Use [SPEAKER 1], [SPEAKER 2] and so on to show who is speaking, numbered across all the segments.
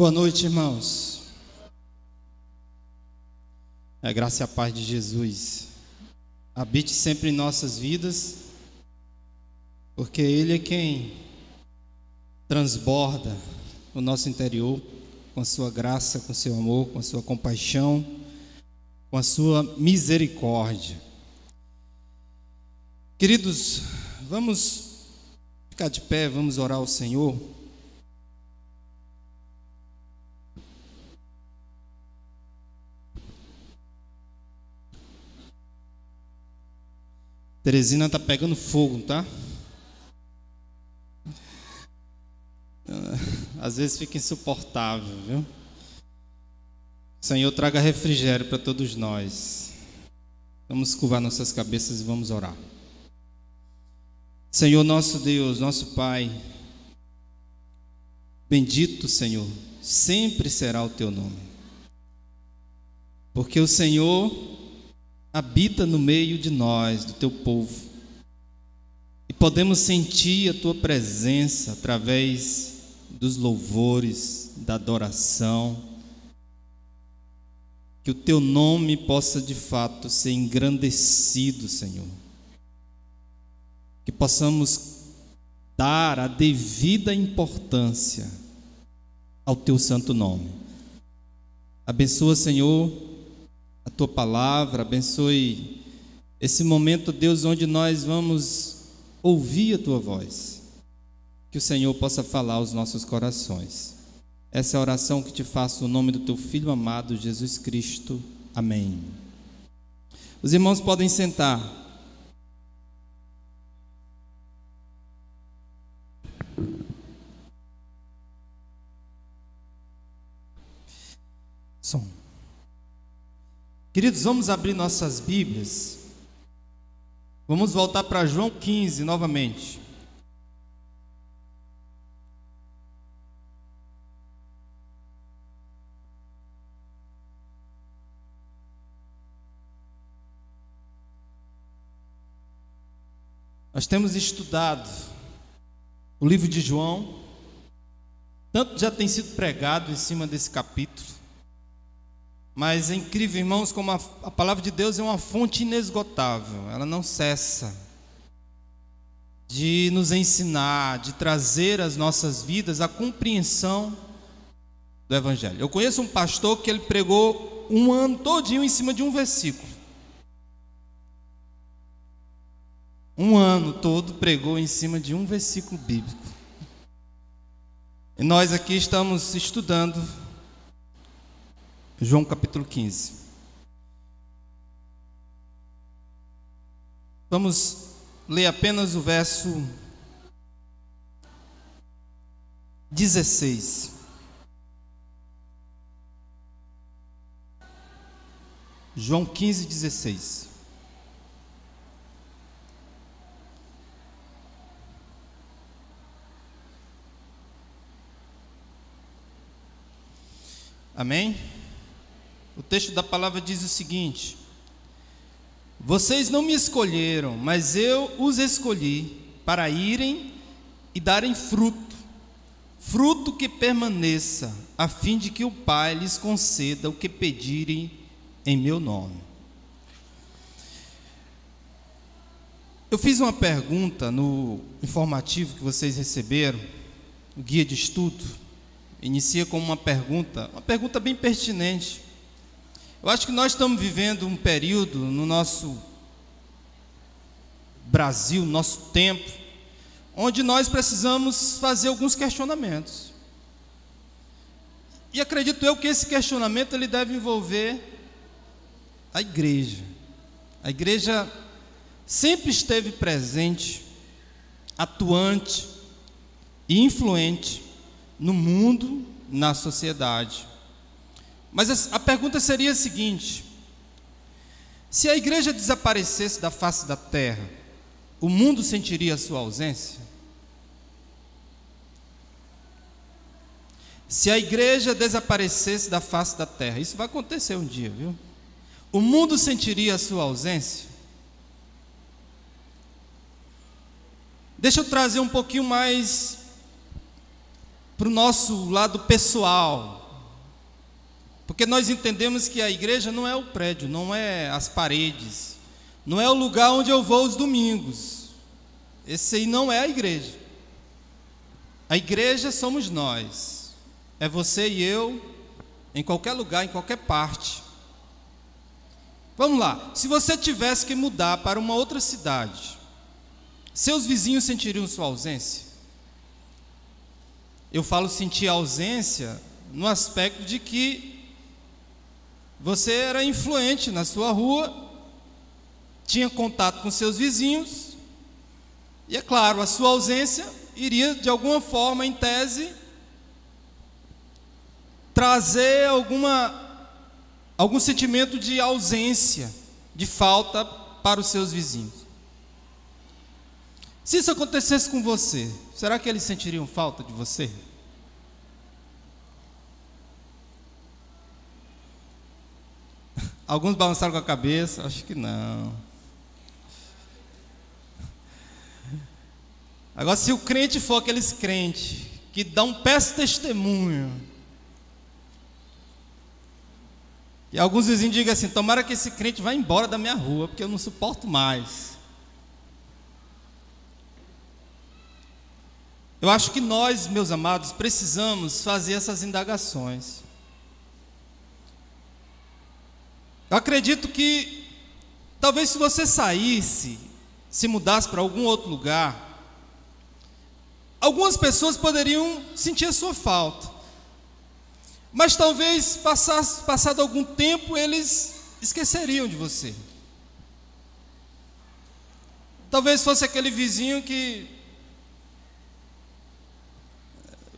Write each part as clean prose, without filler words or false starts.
[SPEAKER 1] Boa noite, irmãos. A graça e a paz de Jesus habite sempre em nossas vidas, porque Ele é quem transborda o nosso interior com a sua graça, com o seu amor, com a sua compaixão, com a sua misericórdia. Queridos, vamos ficar de pé, vamos orar ao Senhor. Teresina está pegando fogo, tá? Às vezes fica insuportável, viu? Senhor, traga refrigério para todos nós. Vamos curvar nossas cabeças e vamos orar. Senhor, nosso Deus, nosso Pai, bendito Senhor, sempre será o teu nome, porque o Senhor habita no meio de nós, do teu povo, e podemos sentir a tua presença através dos louvores, da adoração. Que o teu nome possa de fato ser engrandecido, Senhor, que possamos dar a devida importância ao teu santo nome. Abençoa, Senhor, a tua palavra, abençoe esse momento, Deus, onde nós vamos ouvir a tua voz, que o Senhor possa falar aos nossos corações. Essa é a oração que te faço no nome do teu Filho amado, Jesus Cristo. Amém. Os irmãos podem sentar. Som. Queridos, vamos abrir nossas Bíblias. Vamos voltar para João 15 novamente. Nós temos estudado o livro de João, tanto já tem sido pregado em cima desse capítulo, mas é incrível, irmãos, como a palavra de Deus é uma fonte inesgotável. Ela não cessa de nos ensinar, de trazer às nossas vidas a compreensão do Evangelho. Eu conheço um pastor que ele pregou um ano todinho em cima de um versículo. Um ano todo pregou em cima de um versículo bíblico. E nós aqui estamos estudando João capítulo 15. Vamos ler apenas o verso 16. João 15, 16. Amém? O texto da palavra diz o seguinte: vocês não me escolheram, mas eu os escolhi para irem e darem fruto, fruto que permaneça, a fim de que o Pai lhes conceda o que pedirem em meu nome. Eu fiz uma pergunta no informativo que vocês receberam, o guia de estudo. Inicia com uma pergunta bem pertinente. Eu acho que nós estamos vivendo um período no nosso Brasil, nosso tempo, onde nós precisamos fazer alguns questionamentos. E acredito eu que esse questionamento ele deve envolver a igreja. A igreja sempre esteve presente, atuante e influente no mundo, na sociedade. Mas a pergunta seria a seguinte: se a igreja desaparecesse da face da terra, o mundo sentiria a sua ausência? Se a igreja desaparecesse da face da terra, isso vai acontecer um dia, viu? O mundo sentiria a sua ausência? Deixa eu trazer um pouquinho mais para o nosso lado pessoal, porque nós entendemos que a igreja não é o prédio, não é as paredes, não é o lugar onde eu vou os domingos. Esse aí não é a igreja. A igreja somos nós, é você e eu, em qualquer lugar, em qualquer parte. Vamos lá, se você tivesse que mudar para uma outra cidade, seus vizinhos sentiriam sua ausência? Eu falo sentir ausência no aspecto de que você era influente na sua rua, tinha contato com seus vizinhos, e é claro, a sua ausência iria de alguma forma, em tese, trazer algum sentimento de ausência, de falta para os seus vizinhos. Se isso acontecesse com você, será que eles sentiriam falta de você? Alguns balançaram com a cabeça, acho que não. Agora, se o crente for aqueles crentes que dão um péssimo testemunho, e alguns vizinhos digam assim: tomara que esse crente vá embora da minha rua, porque eu não suporto mais. Eu acho que nós, meus amados, precisamos fazer essas indagações. Eu acredito que, talvez se você saísse, se mudasse para algum outro lugar, algumas pessoas poderiam sentir a sua falta. Mas talvez, passado algum tempo, eles esqueceriam de você. Talvez fosse aquele vizinho que,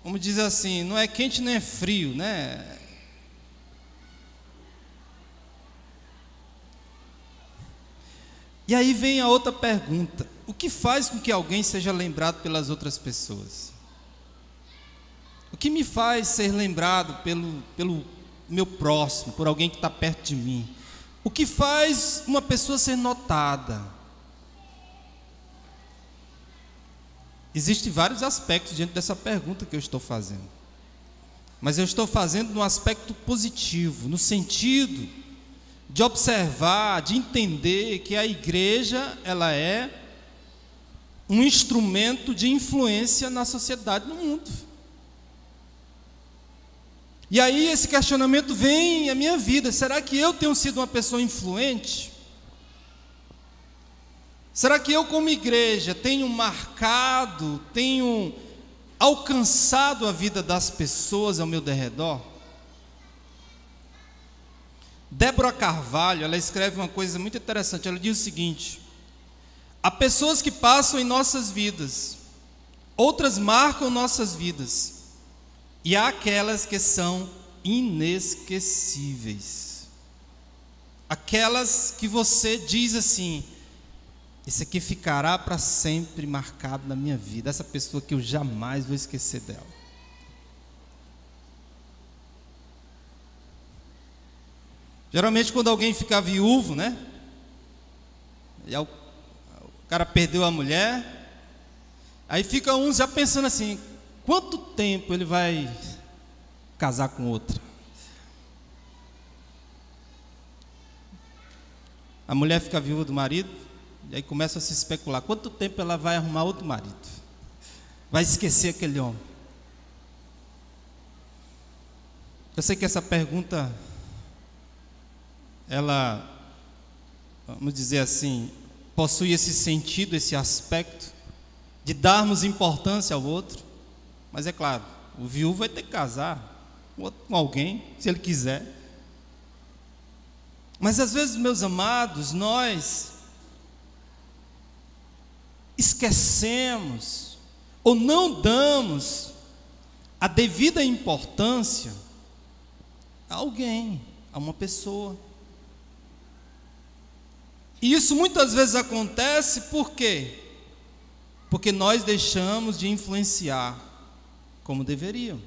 [SPEAKER 1] vamos dizer assim, não é quente nem é frio, né? E aí vem a outra pergunta: o que faz com que alguém seja lembrado pelas outras pessoas? O que me faz ser lembrado pelo meu próximo, por alguém que está perto de mim? O que faz uma pessoa ser notada? Existem vários aspectos diante dessa pergunta que eu estou fazendo, mas eu estou fazendo no aspecto positivo, no sentido de observar, de entender que a igreja, ela é um instrumento de influência na sociedade, no mundo. E aí esse questionamento vem à minha vida: será que eu tenho sido uma pessoa influente? Será que eu, como igreja, tenho marcado, tenho alcançado a vida das pessoas ao meu derredor? Débora Carvalho, ela escreve uma coisa muito interessante. Ela diz o seguinte: há pessoas que passam em nossas vidas, outras marcam nossas vidas, e há aquelas que são inesquecíveis, aquelas que você diz assim: esse aqui ficará para sempre marcado na minha vida, essa pessoa que eu jamais vou esquecer dela. Geralmente quando alguém fica viúvo, né? E o cara perdeu a mulher, aí fica uns já pensando assim: quanto tempo ele vai casar com outra? A mulher fica viúva do marido, e aí começa a se especular: quanto tempo ela vai arrumar outro marido? Vai esquecer aquele homem? Eu sei que essa pergunta, ela, vamos dizer assim, possui esse sentido, esse aspecto de darmos importância ao outro. Mas é claro, o viúvo vai ter que casar com alguém, se ele quiser. Mas às vezes, meus amados, nós esquecemos ou não damos a devida importância a alguém, a uma pessoa. E isso muitas vezes acontece por quê? Porque nós deixamos de influenciar como deveriam.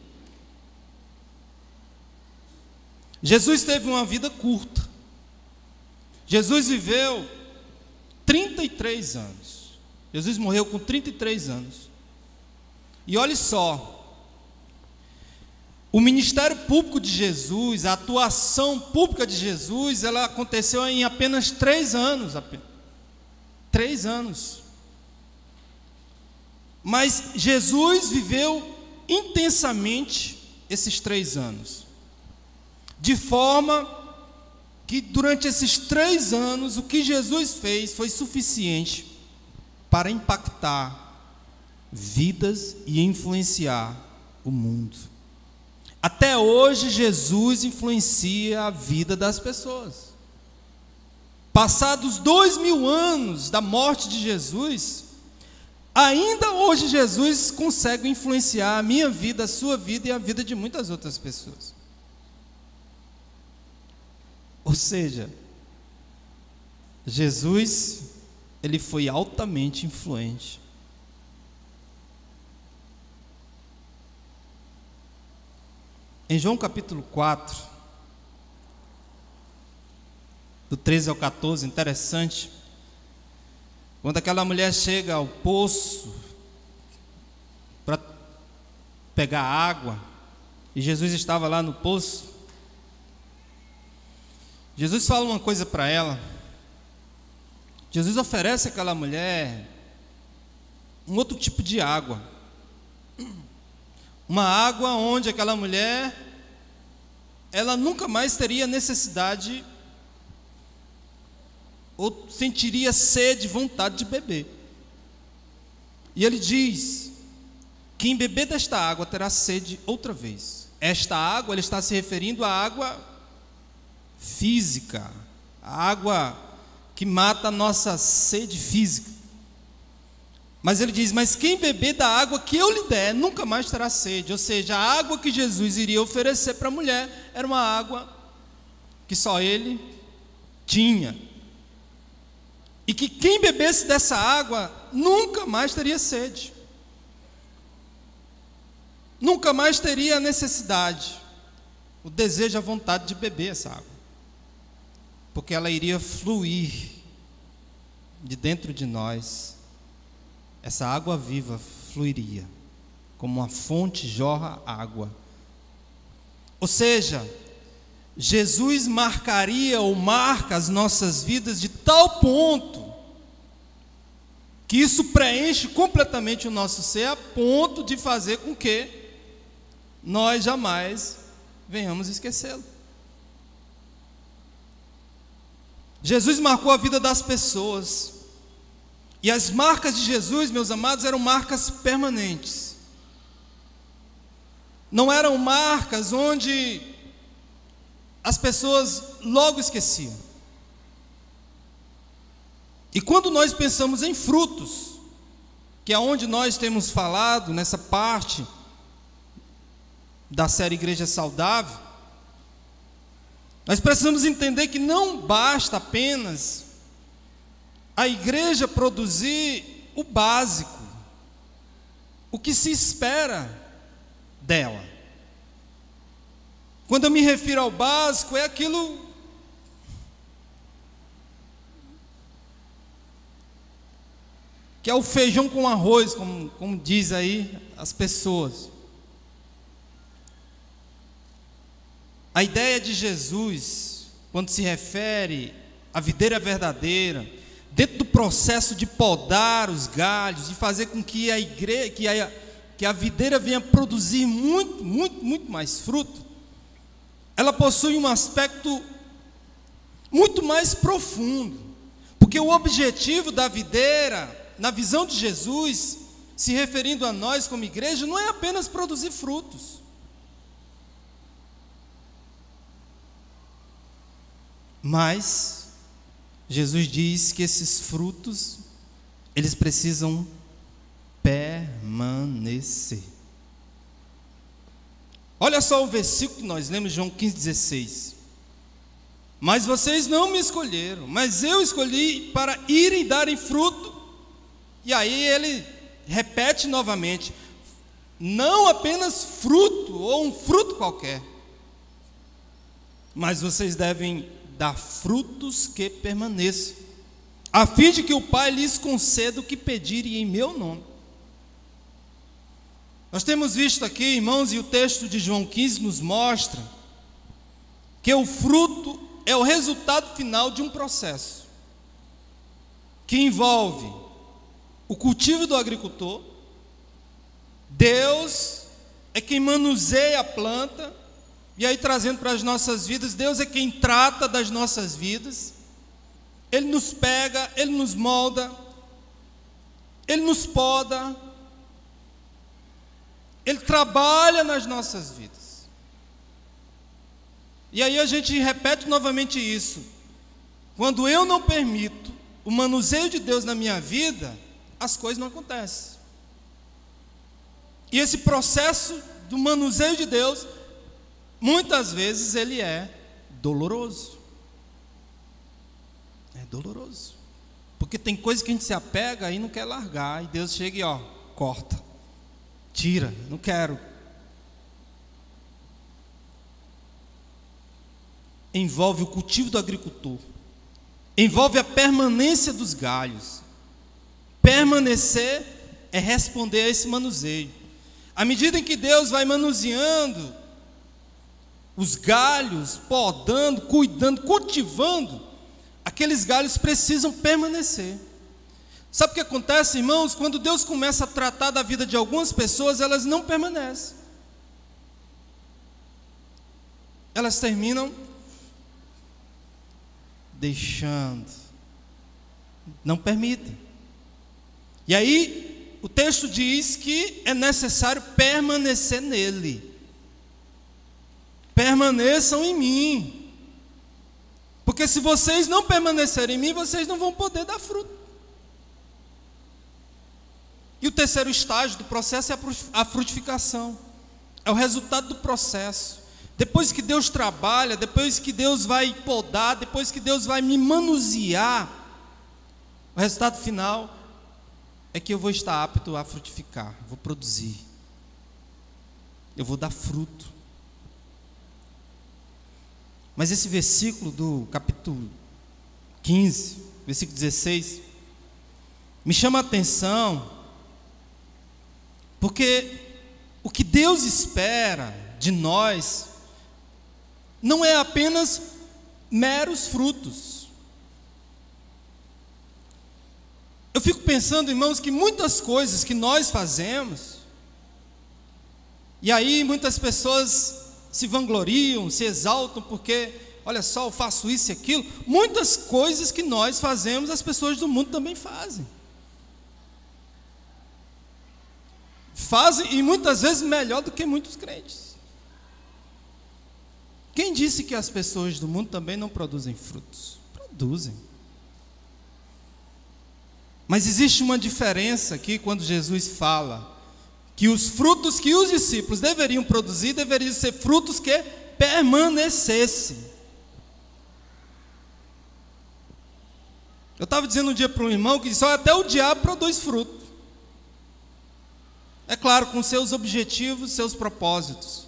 [SPEAKER 1] Jesus teve uma vida curta. Jesus viveu 33 anos. Jesus morreu com 33 anos. E olhe só, O ministério público de Jesus, a atuação pública de Jesus, ela aconteceu em apenas 3 anos. 3 anos. Mas Jesus viveu intensamente esses 3 anos. De forma que durante esses 3 anos, o que Jesus fez foi suficiente para impactar vidas e influenciar o mundo. Até hoje, Jesus influencia a vida das pessoas. Passados 2000 anos da morte de Jesus, ainda hoje Jesus consegue influenciar a minha vida, a sua vida e a vida de muitas outras pessoas. Ou seja, Jesus, ele foi altamente influente. Em João capítulo 4, do 13 ao 14, interessante, quando aquela mulher chega ao poço para pegar água, e Jesus estava lá no poço, Jesus fala uma coisa para ela. Jesus oferece àquela mulher um outro tipo de água. Uma água onde aquela mulher, ela nunca mais teria necessidade ou sentiria sede, vontade de beber. E ele diz: quem beber desta água terá sede outra vez. Esta água, ele está se referindo à água física, a água que mata a nossa sede física. Mas ele diz: mas quem beber da água que eu lhe der, nunca mais terá sede. Ou seja, a água que Jesus iria oferecer para a mulher era uma água que só ele tinha. E que quem bebesse dessa água nunca mais teria sede. Nunca mais teria a necessidade, o desejo, a vontade de beber essa água. Porque ela iria fluir de dentro de nós. Essa água viva fluiria, como uma fonte jorra água. Ou seja, Jesus marcaria ou marca as nossas vidas de tal ponto que isso preenche completamente o nosso ser, a ponto de fazer com que nós jamais venhamos esquecê-lo. Jesus marcou a vida das pessoas. E as marcas de Jesus, meus amados, eram marcas permanentes. Não eram marcas onde as pessoas logo esqueciam. E quando nós pensamos em frutos, que é onde nós temos falado nessa parte da série Igreja Saudável, nós precisamos entender que não basta apenas a igreja produzir o básico, o que se espera dela. Quando eu me refiro ao básico, é aquilo que é o feijão com arroz, como diz aí as pessoas. A ideia de Jesus, quando se refere à videira verdadeira, dentro do processo de podar os galhos, de fazer com que a videira venha produzir muito mais fruto, ela possui um aspecto muito mais profundo, porque o objetivo da videira, na visão de Jesus, se referindo a nós como igreja, não é apenas produzir frutos, mas Jesus diz que esses frutos, eles precisam permanecer. Olha só o versículo que nós lemos, João 15,16. Mas vocês não me escolheram, mas eu escolhi para irem e darem fruto. E aí ele repete novamente, não apenas fruto, ou um fruto qualquer, mas vocês devem dar frutos que permaneçam, a fim de que o Pai lhes conceda o que pedirem em meu nome. Nós temos visto aqui, irmãos, e o texto de João 15 nos mostra que o fruto é o resultado final de um processo que envolve o cultivo do agricultor. Deus é quem manuseia a planta, e aí trazendo para as nossas vidas, Deus é quem trata das nossas vidas. Ele nos pega, Ele nos molda, Ele nos poda, Ele trabalha nas nossas vidas. E aí a gente repete novamente isso. Quando eu não permito o manuseio de Deus na minha vida, as coisas não acontecem. E esse processo do manuseio de Deus, muitas vezes ele é doloroso. É doloroso. Porque tem coisa que a gente se apega e não quer largar, e Deus chega e corta, tira, não quero. Envolve o cultivo do agricultor, envolve a permanência dos galhos. Permanecer é responder a esse manuseio. À medida em que Deus vai manuseando os galhos, podando, cuidando, cultivando, aqueles galhos precisam permanecer. Sabe o que acontece, irmãos? Quando Deus começa a tratar da vida de algumas pessoas, elas não permanecem. Elas terminam deixando, não permitem. E aí, o texto diz que é necessário permanecer nele. Permaneçam em mim. Porque se vocês não permanecerem em mim, vocês não vão poder dar fruto. E o terceiro estágio do processo é a frutificação. É o resultado do processo. Depois que Deus trabalha, depois que Deus vai podar, depois que Deus vai me manusear, o resultado final é que eu vou estar apto a frutificar, vou produzir, eu vou dar fruto. Mas esse versículo do capítulo 15, versículo 16, me chama a atenção, porque o que Deus espera de nós não é apenas meros frutos. Eu fico pensando, irmãos, que muitas coisas que nós fazemos, e aí muitas pessoas se vangloriam, se exaltam, porque, olha só, eu faço isso e aquilo. Muitas coisas que nós fazemos, as pessoas do mundo também fazem. Fazem, e muitas vezes melhor do que muitos crentes. Quem disse que as pessoas do mundo também não produzem frutos? Produzem. Mas existe uma diferença aqui quando Jesus fala que os frutos que os discípulos deveriam produzir, deveriam ser frutos que permanecessem. Eu estava dizendo um dia para um irmão que disse: até o diabo produz fruto. É claro, com seus objetivos, seus propósitos,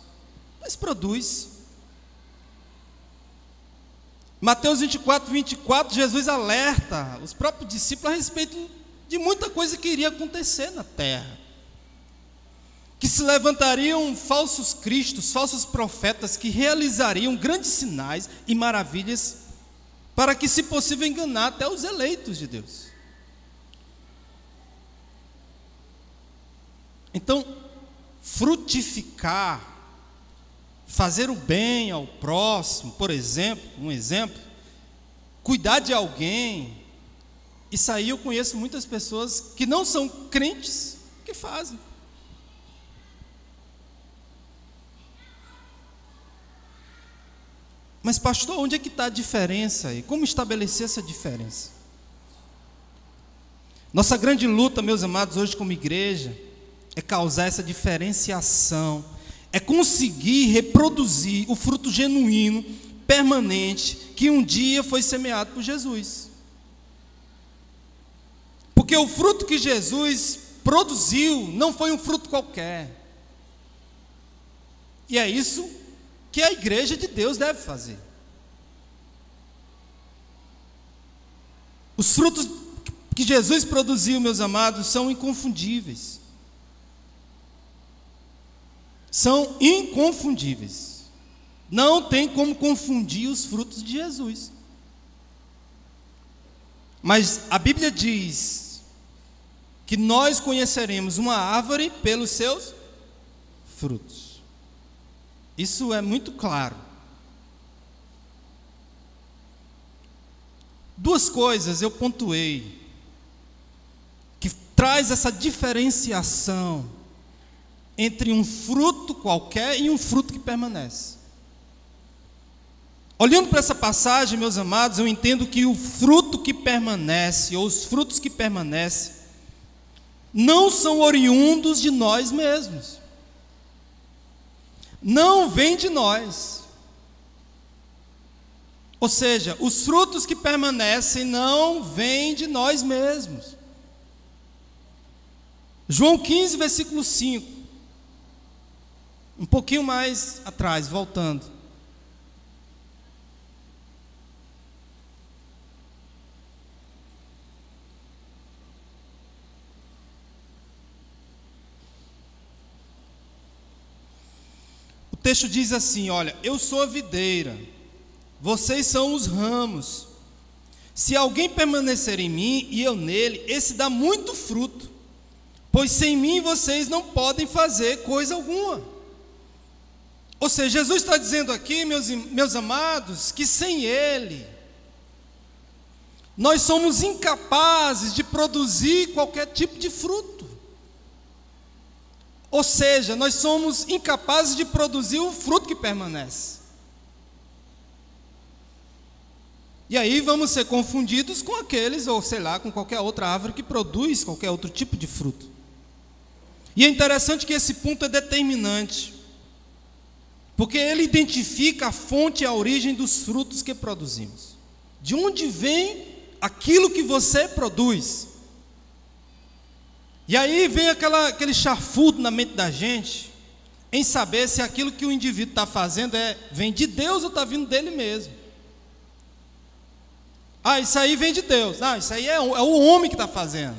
[SPEAKER 1] mas produz. Mateus 24, 24, Jesus alerta os próprios discípulos a respeito de muita coisa que iria acontecer na terra. Que se levantariam falsos cristos, falsos profetas, que realizariam grandes sinais e maravilhas, para que, se possível, enganar até os eleitos de Deus. Então, frutificar, fazer o bem ao próximo, por exemplo, cuidar de alguém, isso aí eu conheço muitas pessoas que não são crentes que fazem. Mas pastor, onde é que está a diferença aí? Como estabelecer essa diferença? Nossa grande luta, meus amados, hoje como igreja, é causar essa diferenciação, é conseguir reproduzir o fruto genuíno, permanente, que um dia foi semeado por Jesus. Porque o fruto que Jesus produziu não foi um fruto qualquer. E é isso que a igreja de Deus deve fazer. Os frutos que Jesus produziu, meus amados, são inconfundíveis. são inconfundíveis. Não tem como confundir os frutos de Jesus. Mas a Bíblia diz que nós conheceremos uma árvore pelos seus frutos. Isso é muito claro. Duas coisas eu pontuei que traz essa diferenciação entre um fruto qualquer e um fruto que permanece. Olhando para essa passagem, meus amados, eu entendo que o fruto que permanece, ou os frutos que permanecem, não são oriundos de nós mesmos. Não vem de nós. Ou seja, os frutos que permanecem não vêm de nós mesmos. João 15, versículo 5. Um pouquinho mais atrás, voltando. O texto diz assim, olha, eu sou a videira, vocês são os ramos. Se alguém permanecer em mim e eu nele, esse dá muito fruto, pois sem mim vocês não podem fazer coisa alguma. Ou seja, Jesus está dizendo aqui, meus amados, que sem Ele, nós somos incapazes de produzir qualquer tipo de fruto. Ou seja, nós somos incapazes de produzir o fruto que permanece. E aí vamos ser confundidos com aqueles, ou sei lá, com qualquer outra árvore que produz qualquer outro tipo de fruto. E é interessante que esse ponto é determinante, porque ele identifica a fonte e a origem dos frutos que produzimos. De onde vem aquilo que você produz? E aí vem aquele chafudo na mente da gente, em saber se aquilo que o indivíduo está fazendo vem de Deus ou está vindo dele mesmo. Ah, isso aí vem de Deus. Ah, isso aí é o homem que está fazendo.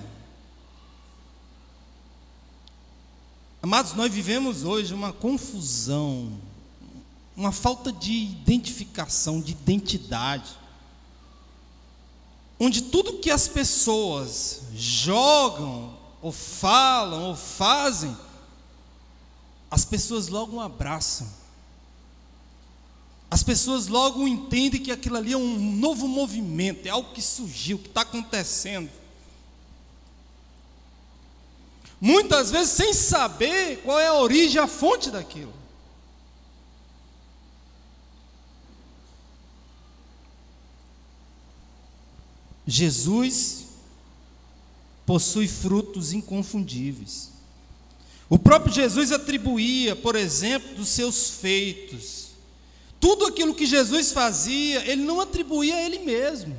[SPEAKER 1] Amados, nós vivemos hoje uma confusão, uma falta de identificação, de identidade, onde tudo que as pessoas jogam, ou falam, ou fazem, as pessoas logo abraçam. As pessoas logo entendem que aquilo ali é um novo movimento, é algo que surgiu, que está acontecendo. Muitas vezes sem saber qual é a origem, a fonte daquilo. Jesus possui frutos inconfundíveis. O próprio Jesus atribuía, por exemplo, dos seus feitos. Tudo aquilo que Jesus fazia, ele não atribuía a ele mesmo.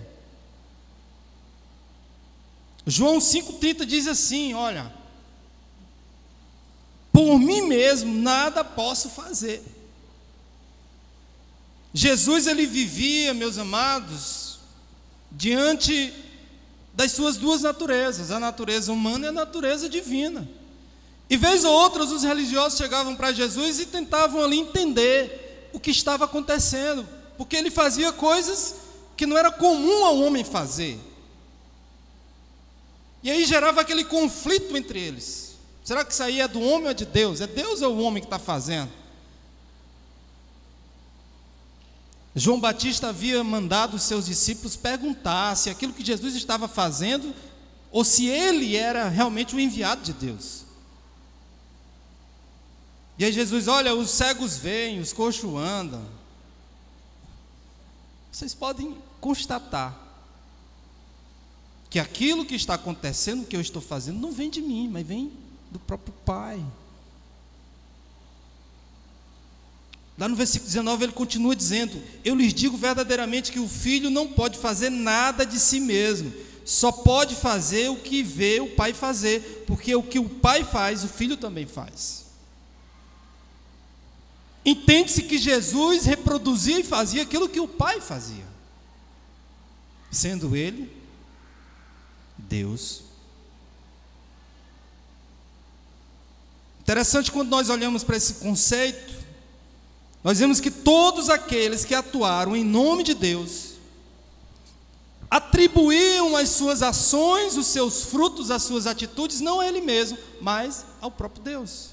[SPEAKER 1] João 5,30 diz assim, olha, por mim mesmo nada posso fazer. Jesus, ele vivia, meus amados, diante das suas duas naturezas, a natureza humana e a natureza divina. E vez ou outra os religiosos chegavam para Jesus e tentavam ali entender o que estava acontecendo, porque ele fazia coisas que não era comum ao homem fazer. E aí gerava aquele conflito entre eles. Será que isso aí é do homem ou é de Deus? É Deus ou é o homem que está fazendo? João Batista havia mandado os seus discípulos perguntar se aquilo que Jesus estava fazendo, ou se ele era realmente o enviado de Deus. E aí Jesus, olha, os cegos veem, os coxos andam. Vocês podem constatar que aquilo que está acontecendo, que eu estou fazendo, não vem de mim, mas vem do próprio Pai. Lá no versículo 19 ele continua dizendo, eu lhes digo verdadeiramente que o filho não pode fazer nada de si mesmo, só pode fazer o que vê o pai fazer, porque o que o pai faz, o filho também faz. Entende-se que Jesus reproduzia e fazia aquilo que o pai fazia, sendo ele Deus. Interessante, quando nós olhamos para esse conceito, nós vemos que todos aqueles que atuaram em nome de Deus atribuíam as suas ações, os seus frutos, as suas atitudes, não a Ele mesmo, mas ao próprio Deus.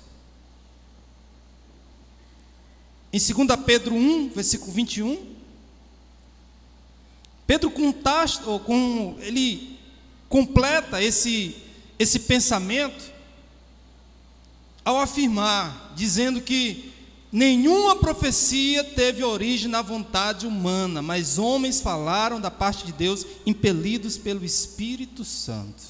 [SPEAKER 1] Em 2 Pedro 1, versículo 21, Pedro ele completa esse pensamento ao afirmar, dizendo que nenhuma profecia teve origem na vontade humana, mas homens falaram da parte de Deus, impelidos pelo Espírito Santo.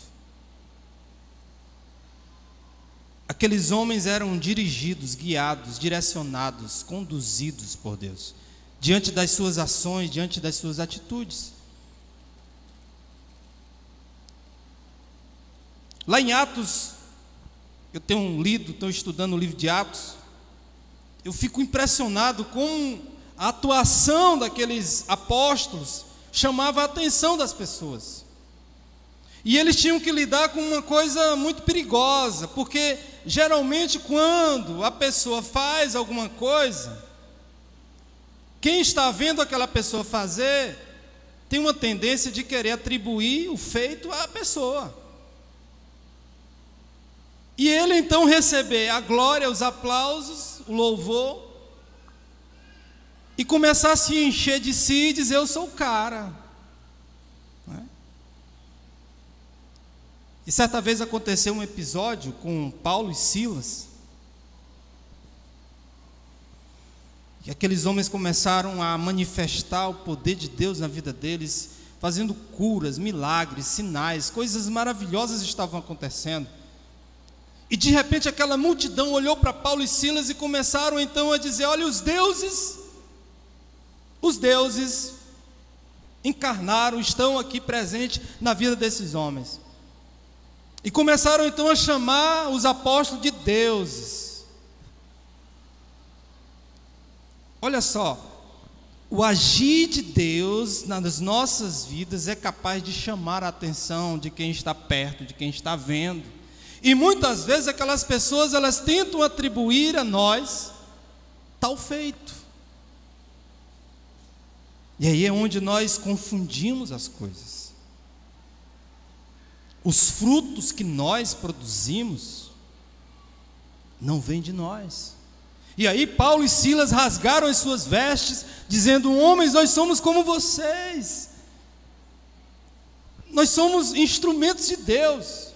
[SPEAKER 1] Aqueles homens eram dirigidos, guiados, direcionados, conduzidos por Deus, diante das suas ações, diante das suas atitudes. Lá em Atos, eu tenho estudando o livro de Atos, eu fico impressionado com a atuação daqueles apóstolos, chamava a atenção das pessoas. E eles tinham que lidar com uma coisa muito perigosa, porque geralmente quando a pessoa faz alguma coisa, quem está vendo aquela pessoa fazer, tem uma tendência de querer atribuir o feito à pessoa. E ele então receber a glória, os aplausos, o louvor, e começar a se encher de si e dizer: eu sou o cara. Não é? E certa vez aconteceu um episódio com Paulo e Silas, e aqueles homens começaram a manifestar o poder de Deus na vida deles, fazendo curas, milagres, sinais, coisas maravilhosas estavam acontecendo. E de repente aquela multidão olhou para Paulo e Silas e começaram então a dizer: olha, os deuses encarnaram, estão aqui presentes na vida desses homens. E começaram então a chamar os apóstolos de deuses. Olha só, o agir de Deus nas nossas vidas é capaz de chamar a atenção de quem está perto, de quem está vendo. E muitas vezes aquelas pessoas, elas tentam atribuir a nós tal feito. E aí é onde nós confundimos as coisas. Os frutos que nós produzimos não vêm de nós. E aí Paulo e Silas rasgaram as suas vestes, dizendo: homens, nós somos como vocês. Nós somos instrumentos de Deus.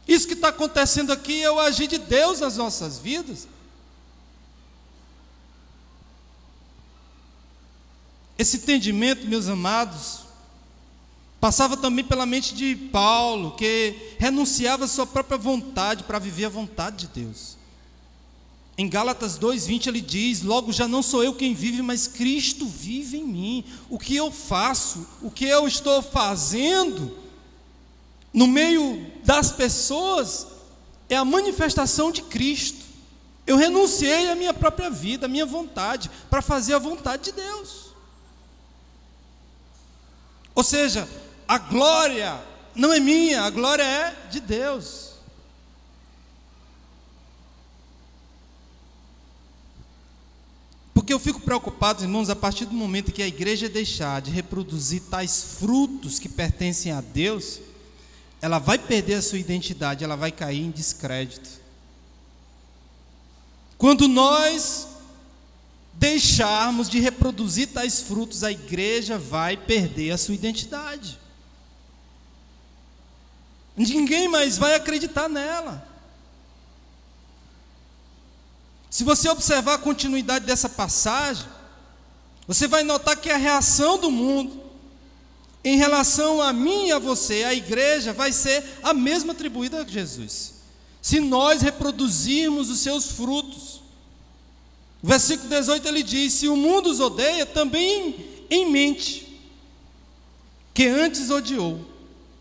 [SPEAKER 1] Isso que está acontecendo aqui é o agir de Deus nas nossas vidas. Esse entendimento, meus amados, passava também pela mente de Paulo, que renunciava à sua própria vontade para viver a vontade de Deus. Em Gálatas 2:20 ele diz: logo já não sou eu quem vive, mas Cristo vive em mim. O que eu faço, o que eu estou fazendo no meio das pessoas é a manifestação de Cristo. Eu renunciei à minha própria vida, à minha vontade, para fazer a vontade de Deus. Ou seja, a glória não é minha, a glória é de Deus. Porque eu fico preocupado, irmãos, a partir do momento que a igreja deixar de reproduzir tais frutos que pertencem a Deus, ela vai perder a sua identidade, ela vai cair em descrédito. Quando nós deixarmos de reproduzir tais frutos, a igreja vai perder a sua identidade. Ninguém mais vai acreditar nela. Se você observar a continuidade dessa passagem, você vai notar que a reação do mundo em relação a mim e a você, a igreja, vai ser a mesma atribuída a Jesus, se nós reproduzirmos os seus frutos. O versículo 18 ele diz: se o mundo os odeia, também em mente que antes odiou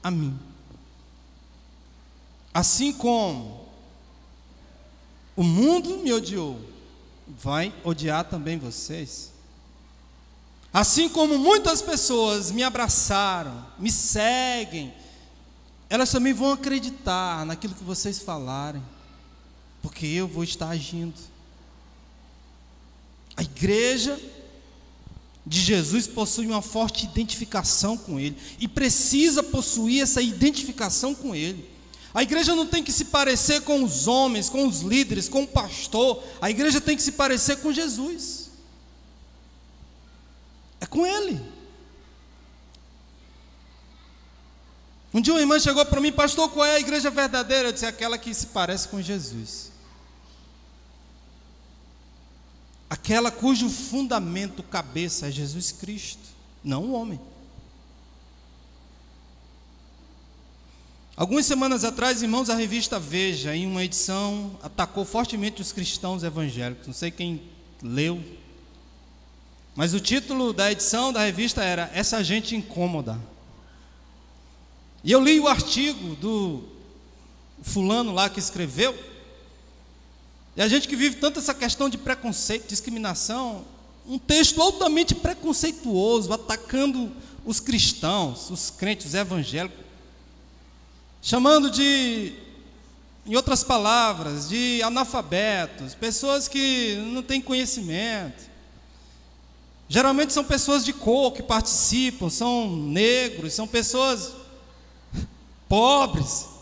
[SPEAKER 1] a mim. Assim como o mundo me odiou, vai odiar também vocês. Assim como muitas pessoas me abraçaram, me seguem, elas também vão acreditar naquilo que vocês falarem, porque eu vou estar agindo. A igreja de Jesus possui uma forte identificação com Ele, e precisa possuir essa identificação com Ele. A igreja não tem que se parecer com os homens, com os líderes, com o pastor. A igreja tem que se parecer com Jesus. É com Ele. Um dia uma irmã chegou para mim: pastor, qual é a igreja verdadeira? Eu disse: aquela que se parece com Jesus. Aquela cujo fundamento, cabeça, é Jesus Cristo, não o homem. Algumas semanas atrás, irmãos, a revista Veja, em uma edição, atacou fortemente os cristãos evangélicos. Não sei quem leu, mas o título da edição da revista era "Essa Gente Incômoda". E eu li o artigo do fulano lá que escreveu. E a gente que vive tanto essa questão de preconceito, discriminação, um texto altamente preconceituoso, atacando os cristãos, os crentes, os evangélicos, chamando de, em outras palavras, de analfabetos, pessoas que não têm conhecimento. Geralmente são pessoas de cor que participam, são negros, são pessoas pobres.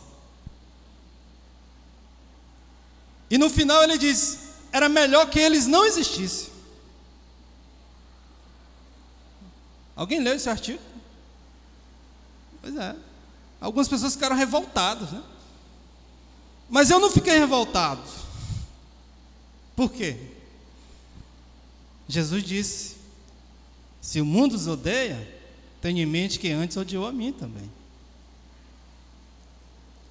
[SPEAKER 1] E no final ele diz: era melhor que eles não existissem. Alguém leu esse artigo? Pois é. Algumas pessoas ficaram revoltadas, né? Mas eu não fiquei revoltado. Por quê? Jesus disse: se o mundo os odeia, tenha em mente que antes odiou a mim também.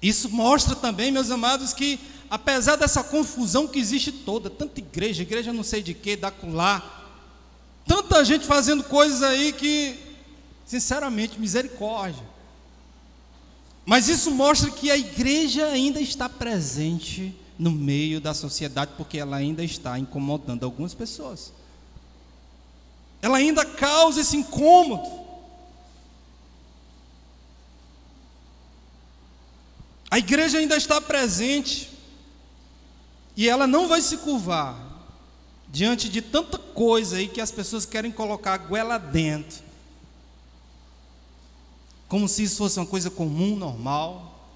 [SPEAKER 1] Isso mostra também, meus amados, que apesar dessa confusão que existe toda, tanta igreja não sei de que, da acolá, tanta gente fazendo coisas aí que, sinceramente, misericórdia. Mas isso mostra que a igreja ainda está presente no meio da sociedade, porque ela ainda está incomodando algumas pessoas. Ela ainda causa esse incômodo. A igreja ainda está presente, e ela não vai se curvar diante de tanta coisa aí que as pessoas querem colocar a goela dentro, como se isso fosse uma coisa comum, normal.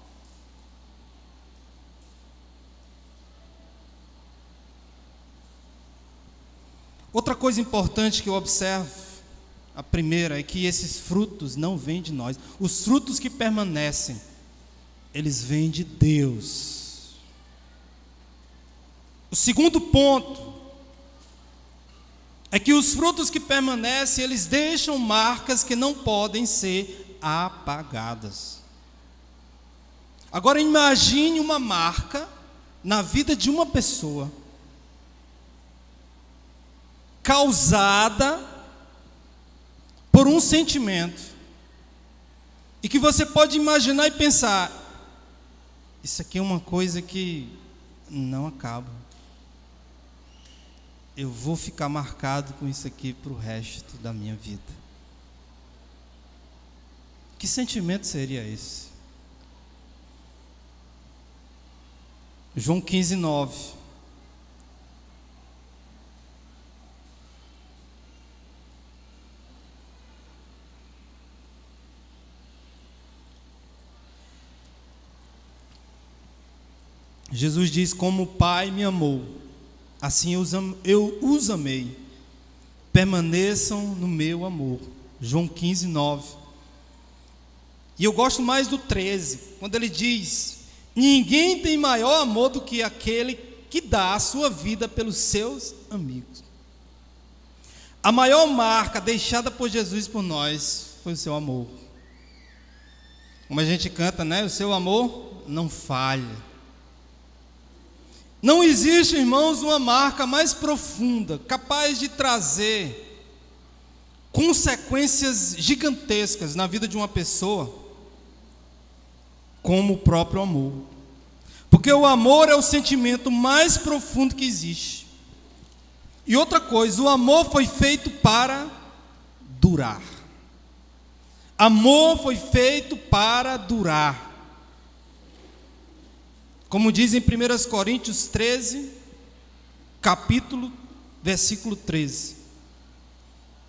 [SPEAKER 1] Outra coisa importante que eu observo, a primeira, é que esses frutos não vêm de nós. Os frutos que permanecem, eles vêm de Deus. O segundo ponto é que os frutos que permanecem, eles deixam marcas que não podem ser apagadas. Agora imagine uma marca na vida de uma pessoa, causada por um sentimento, e que você pode imaginar e pensar: isso aqui é uma coisa que não acaba. Eu vou ficar marcado com isso aqui para o resto da minha vida. Que sentimento seria esse? João 15:9. Jesus diz: como o Pai me amou, assim eu os amei, permaneçam no meu amor. João 15:9. E eu gosto mais do 13, quando ele diz: ninguém tem maior amor do que aquele que dá a sua vida pelos seus amigos. A maior marca deixada por Jesus por nós foi o seu amor. Como a gente canta, né? O seu amor não falha. Não existe, irmãos, uma marca mais profunda, capaz de trazer consequências gigantescas na vida de uma pessoa, como o próprio amor. Porque o amor é o sentimento mais profundo que existe. E outra coisa, o amor foi feito para durar. Amor foi feito para durar. Como diz em 1 Coríntios 13, capítulo, versículo 13: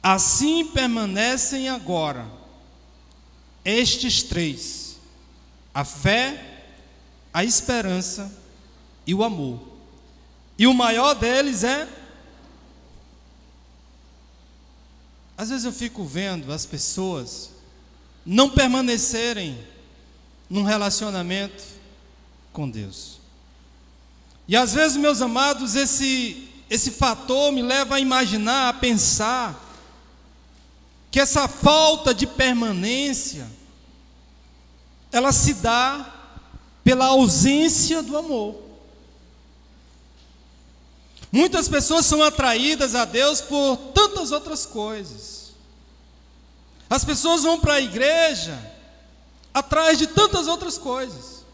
[SPEAKER 1] assim permanecem agora estes três: a fé, a esperança e o amor. E o maior deles é... Às vezes eu fico vendo as pessoas não permanecerem num relacionamento com Deus. E às vezes, meus amados, esse fator me leva a imaginar, a pensar que essa falta de permanência, ela se dá pela ausência do amor. Muitas pessoas são atraídas a Deus por tantas outras coisas. As pessoas vão para a igreja atrás de tantas outras coisas.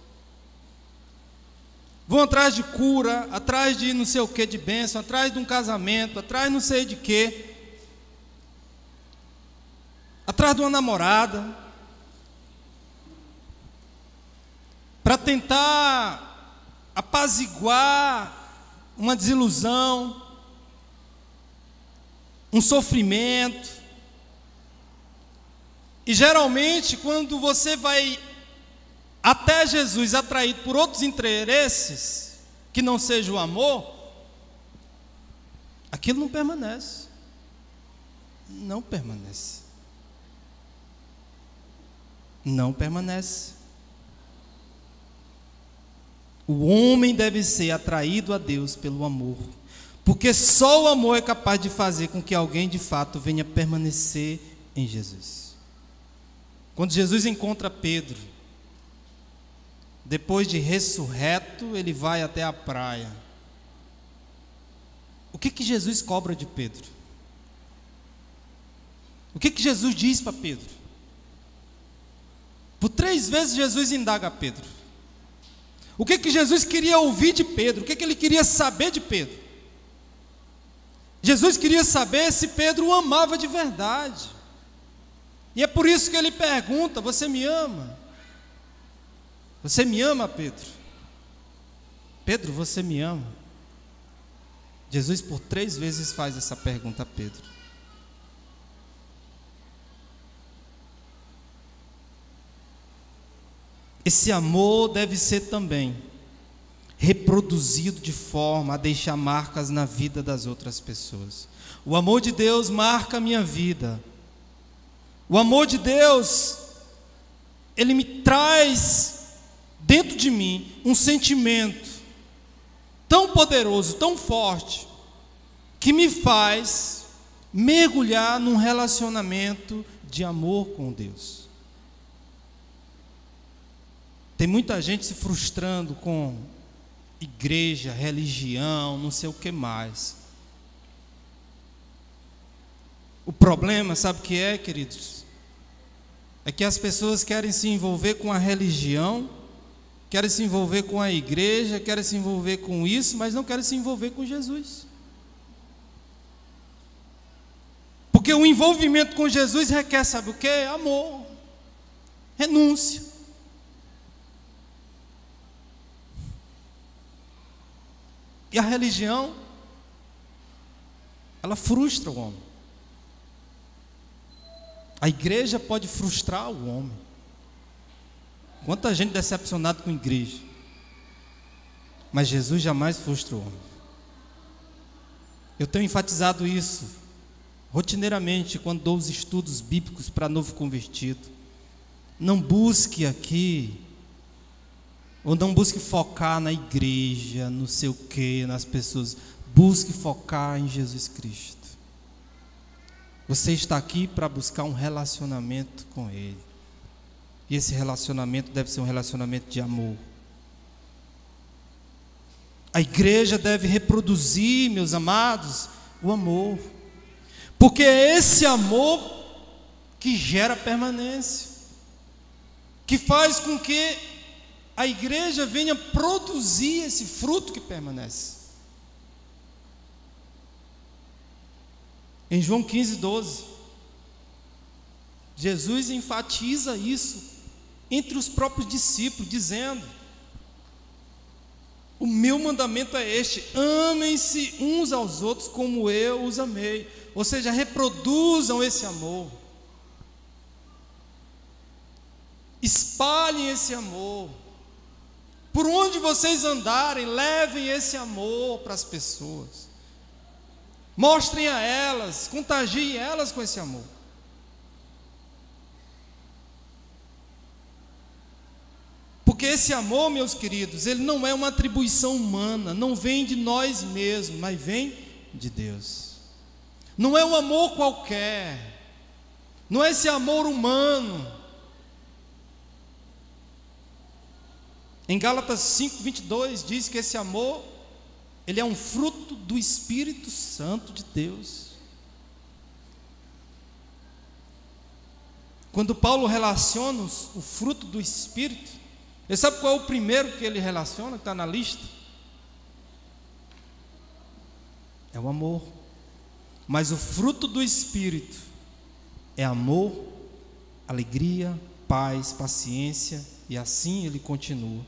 [SPEAKER 1] Vão atrás de cura, atrás de não sei o que de bênção, atrás de um casamento, atrás de não sei de quê, atrás de uma namorada, para tentar apaziguar uma desilusão, um sofrimento. E geralmente, quando você vai até Jesus atraído por outros interesses, que não seja o amor, aquilo não permanece. Não permanece. Não permanece. O homem deve ser atraído a Deus pelo amor, porque só o amor é capaz de fazer com que alguém de fato venha permanecer em Jesus. Quando Jesus encontra Pedro, depois de ressurreto, ele vai até a praia. O que Jesus cobra de Pedro? O que Jesus diz para Pedro? Por 3 vezes Jesus indaga a Pedro. O que Jesus queria ouvir de Pedro? O que ele queria saber de Pedro? Jesus queria saber se Pedro o amava de verdade. E é por isso que ele pergunta: você me ama? Você me ama, Pedro? Pedro, você me ama? Jesus por 3 vezes faz essa pergunta a Pedro. Esse amor deve ser também reproduzido de forma a deixar marcas na vida das outras pessoas. O amor de Deus marca a minha vida. O amor de Deus, ele me traz dentro de mim um sentimento tão poderoso, tão forte, que me faz mergulhar num relacionamento de amor com Deus. Tem muita gente se frustrando com igreja, religião, não sei o que mais. O problema, sabe o que é, queridos? É que as pessoas querem se envolver com a religião, querem se envolver com a igreja, querem se envolver com isso, mas não querem se envolver com Jesus. Porque o envolvimento com Jesus requer, sabe o que? Amor, renúncia. E a religião, ela frustra o homem. A igreja pode frustrar o homem. Quanta gente decepcionada com a igreja. Mas Jesus jamais frustra o homem. Eu tenho enfatizado isso rotineiramente quando dou os estudos bíblicos para novo convertido. Não busque aqui, ou não busque focar na igreja, no sei o que, nas pessoas. Busque focar em Jesus Cristo. Você está aqui para buscar um relacionamento com Ele. E esse relacionamento deve ser um relacionamento de amor. A igreja deve reproduzir, meus amados, o amor. Porque é esse amor que gera permanência, que faz com que a igreja venha produzir esse fruto que permanece. Em João 15:12, Jesus enfatiza isso entre os próprios discípulos, dizendo: O meu mandamento é este: amem-se uns aos outros como eu os amei. Ou seja, reproduzam esse amor. Espalhem esse amor. Por onde vocês andarem, levem esse amor para as pessoas. Mostrem a elas, contagiem elas com esse amor. Porque esse amor, meus queridos, ele não é uma atribuição humana, não vem de nós mesmos, mas vem de Deus. Não é um amor qualquer, não é esse amor humano. Em Gálatas 5:22 diz que esse amor, ele é um fruto do Espírito Santo de Deus. Quando Paulo relaciona o fruto do Espírito, você sabe qual é o primeiro que ele relaciona, que está na lista? É o amor. Mas o fruto do Espírito é amor, alegria, paz, paciência, e assim ele continua.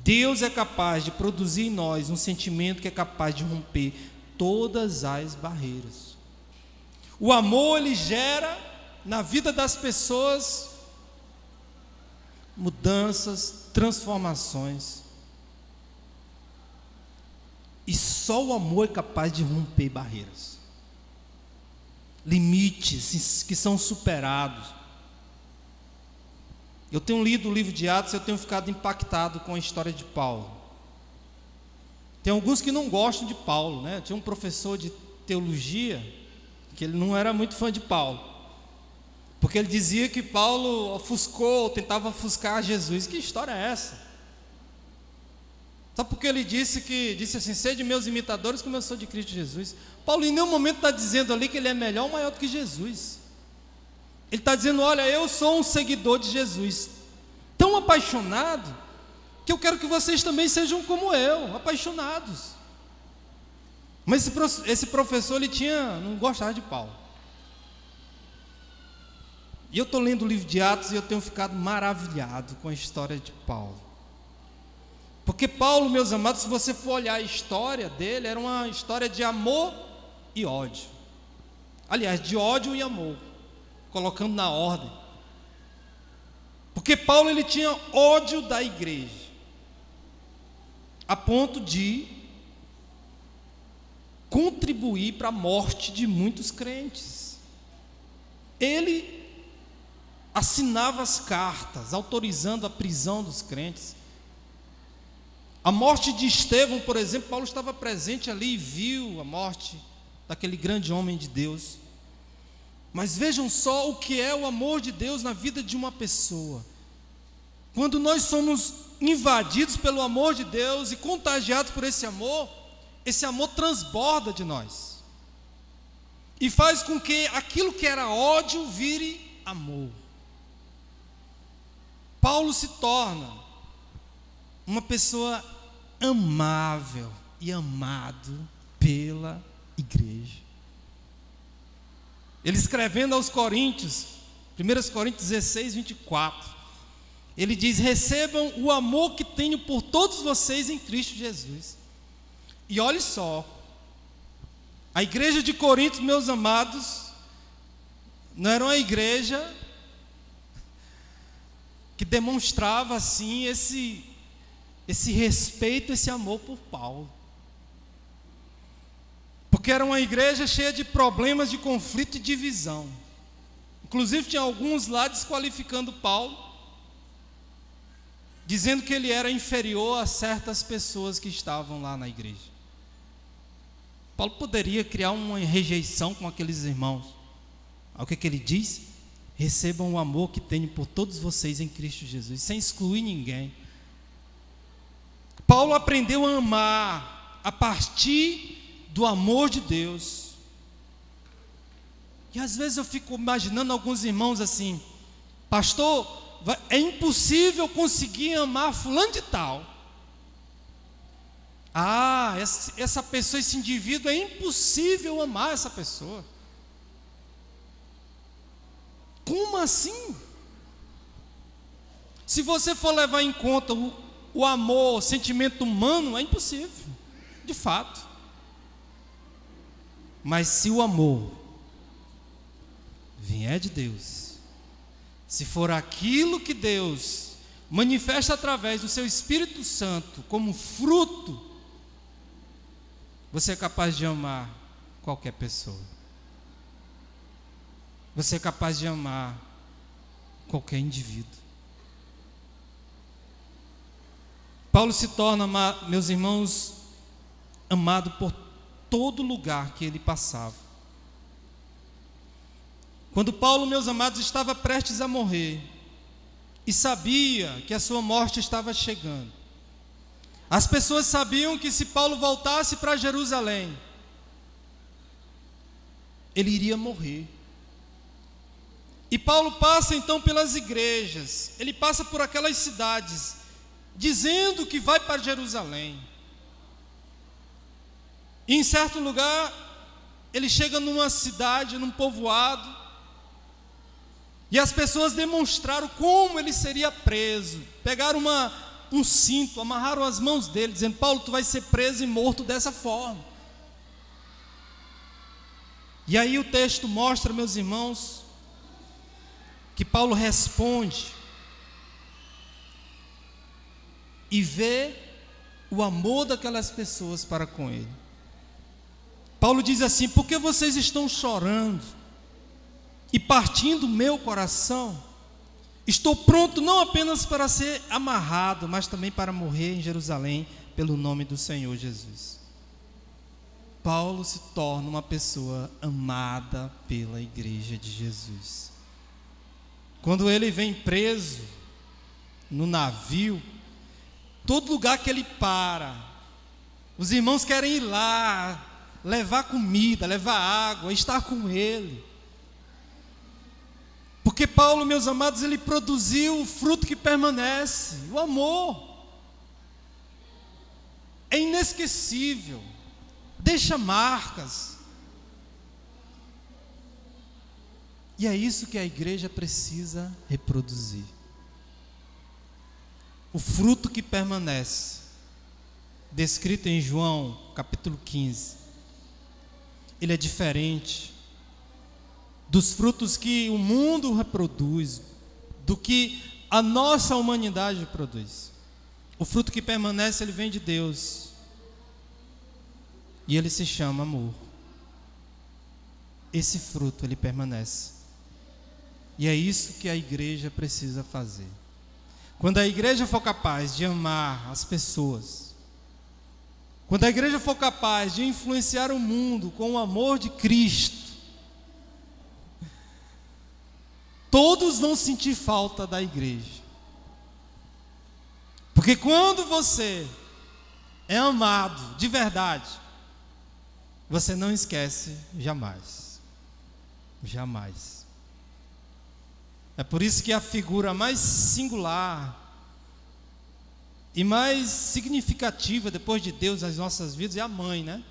[SPEAKER 1] Deus é capaz de produzir em nós um sentimento que é capaz de romper todas as barreiras. O amor, ele gera na vida das pessoas mudanças, transformações. E só o amor é capaz de romper barreiras, limites que são superados. Eu tenho lido o livro de Atos e eu tenho ficado impactado com a história de Paulo. Tem alguns que não gostam de Paulo, né? Tinha um professor de teologia que ele não era muito fã de Paulo, porque ele dizia que Paulo tentava ofuscar Jesus. Que história é essa? Só porque ele disse assim: sede meus imitadores como eu sou de Cristo Jesus. Paulo em nenhum momento está dizendo ali que ele é melhor ou maior do que Jesus. Ele está dizendo: olha, eu sou um seguidor de Jesus, tão apaixonado, que eu quero que vocês também sejam como eu, apaixonados. Mas esse professor, não gostava de Paulo. E eu estou lendo o livro de Atos e eu tenho ficado maravilhado com a história de Paulo. Porque Paulo, meus amados, se você for olhar a história dele, era uma história de amor e ódio. Aliás, de ódio e amor, colocando na ordem. Porque Paulo, ele tinha ódio da igreja, a ponto de contribuir para a morte de muitos crentes. Ele assinava as cartas autorizando a prisão dos crentes. A morte de Estevão, por exemplo, Paulo estava presente ali e viu a morte daquele grande homem de Deus. Mas vejam só o que é o amor de Deus na vida de uma pessoa. Quando nós somos invadidos pelo amor de Deus e contagiados por esse amor transborda de nós e faz com que aquilo que era ódio vire amor. Paulo se torna uma pessoa amável e amado pela igreja. Ele escrevendo aos Coríntios, 1 Coríntios 16, 24, ele diz: recebam o amor que tenho por todos vocês em Cristo Jesus. E olhe só, a igreja de Corinto, meus amados, não era uma igreja que demonstrava assim esse respeito, esse amor por Paulo. Porque era uma igreja cheia de problemas de conflito e divisão. Inclusive tinha alguns lá desqualificando Paulo, dizendo que ele era inferior a certas pessoas que estavam lá na igreja. Paulo poderia criar uma rejeição com aqueles irmãos. Olha o que ele diz: recebam o amor que tenho por todos vocês em Cristo Jesus, sem excluir ninguém. Paulo aprendeu a amar a partir do amor de Deus. E às vezes eu fico imaginando alguns irmãos assim: pastor, é impossível conseguir amar fulano de tal. Essa pessoa, esse indivíduo, é impossível amar essa pessoa. Como assim? Se você for levar em conta o amor, o sentimento humano, é impossível, de fato. Mas se o amor vier de Deus, se for aquilo que Deus manifesta através do seu Espírito Santo como fruto, você é capaz de amar qualquer pessoa. Você é capaz de amar qualquer indivíduo. Paulo se torna, meus irmãos, amado por todo lugar que ele passava. Quando Paulo, meus amados, estava prestes a morrer e sabia que a sua morte estava chegando, as pessoas sabiam que se Paulo voltasse para Jerusalém, ele iria morrer. E Paulo passa então pelas igrejas, ele passa por aquelas cidades, dizendo que vai para Jerusalém. E em certo lugar, ele chega numa cidade, num povoado, e as pessoas demonstraram como ele seria preso. Pegaram um cinto, amarraram as mãos dele, dizendo: Paulo, tu vai ser preso e morto dessa forma. E aí o texto mostra, meus irmãos, que Paulo responde e vê o amor daquelas pessoas para com ele. Paulo diz assim: por que vocês estão chorando e partindo o meu coração? Estou pronto não apenas para ser amarrado, mas também para morrer em Jerusalém pelo nome do Senhor Jesus. Paulo se torna uma pessoa amada pela igreja de Jesus. Quando ele vem preso no navio, todo lugar que ele para, os irmãos querem ir lá, levar comida, levar água, estar com ele. Porque Paulo, meus amados, ele produziu o fruto que permanece, o amor. É inesquecível, deixa marcas. E é isso que a igreja precisa reproduzir. O fruto que permanece, descrito em João capítulo 15, ele é diferente dos frutos que o mundo reproduz, do que a nossa humanidade produz. O fruto que permanece, ele vem de Deus, e ele se chama amor. Esse fruto, ele permanece. E é isso que a igreja precisa fazer. Quando a igreja for capaz de amar as pessoas, quando a igreja for capaz de influenciar o mundo com o amor de Cristo, todos vão sentir falta da igreja. Porque quando você é amado de verdade, você não esquece jamais. Jamais. É por isso que a figura mais singular e mais significativa depois de Deus nas nossas vidas é a mãe, né?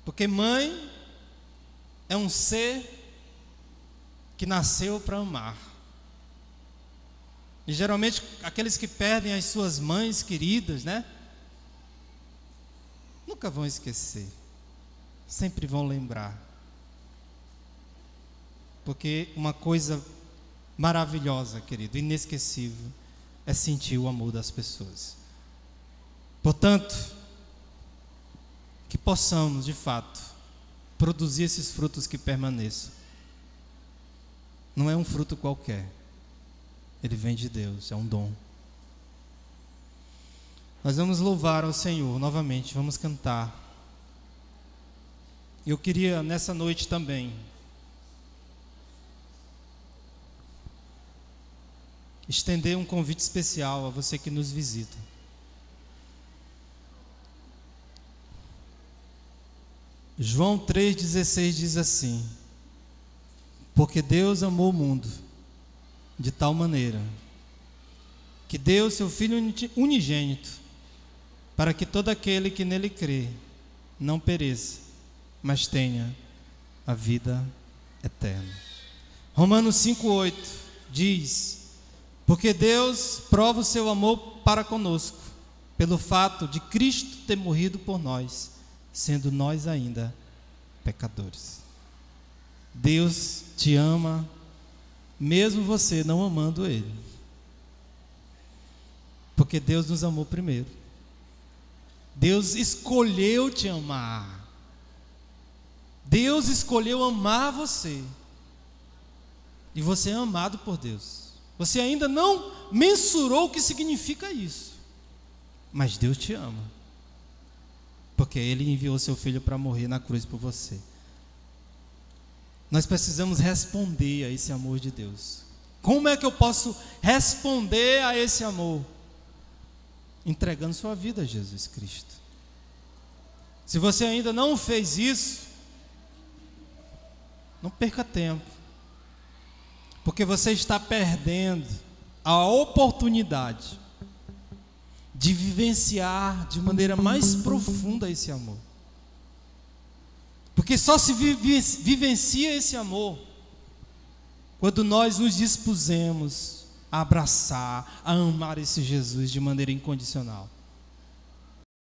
[SPEAKER 1] Porque mãe é um ser que nasceu para amar. E geralmente aqueles que perdem as suas mães queridas, né? Nunca vão esquecer. Sempre vão lembrar. Porque uma coisa maravilhosa, querido, inesquecível, é sentir o amor das pessoas. Portanto, que possamos, de fato, produzir esses frutos que permaneçam. Não é um fruto qualquer. Ele vem de Deus, é um dom. Nós vamos louvar ao Senhor novamente, vamos cantar. Eu queria nessa noite também estender um convite especial a você que nos visita. João 3,16 diz assim: porque Deus amou o mundo de tal maneira que deu seu Filho unigênito, para que todo aquele que nele crê não pereça, mas tenha a vida eterna. Romanos 5,8 diz: Porque Deus prova o seu amor para conosco, pelo fato de Cristo ter morrido por nós, sendo nós ainda pecadores. Deus te ama, mesmo você não amando Ele. Porque Deus nos amou primeiro. Deus escolheu te amar. Deus escolheu amar você. E você é amado por Deus. Você ainda não mensurou o que significa isso. Mas Deus te ama. Porque Ele enviou seu Filho para morrer na cruz por você. Nós precisamos responder a esse amor de Deus. Como é que eu posso responder a esse amor? Entregando sua vida a Jesus Cristo. Se você ainda não fez isso, não perca tempo, porque você está perdendo a oportunidade de vivenciar de maneira mais profunda esse amor. Porque só se vivencia esse amor quando nós nos dispusemos a abraçar, a amar esse Jesus de maneira incondicional.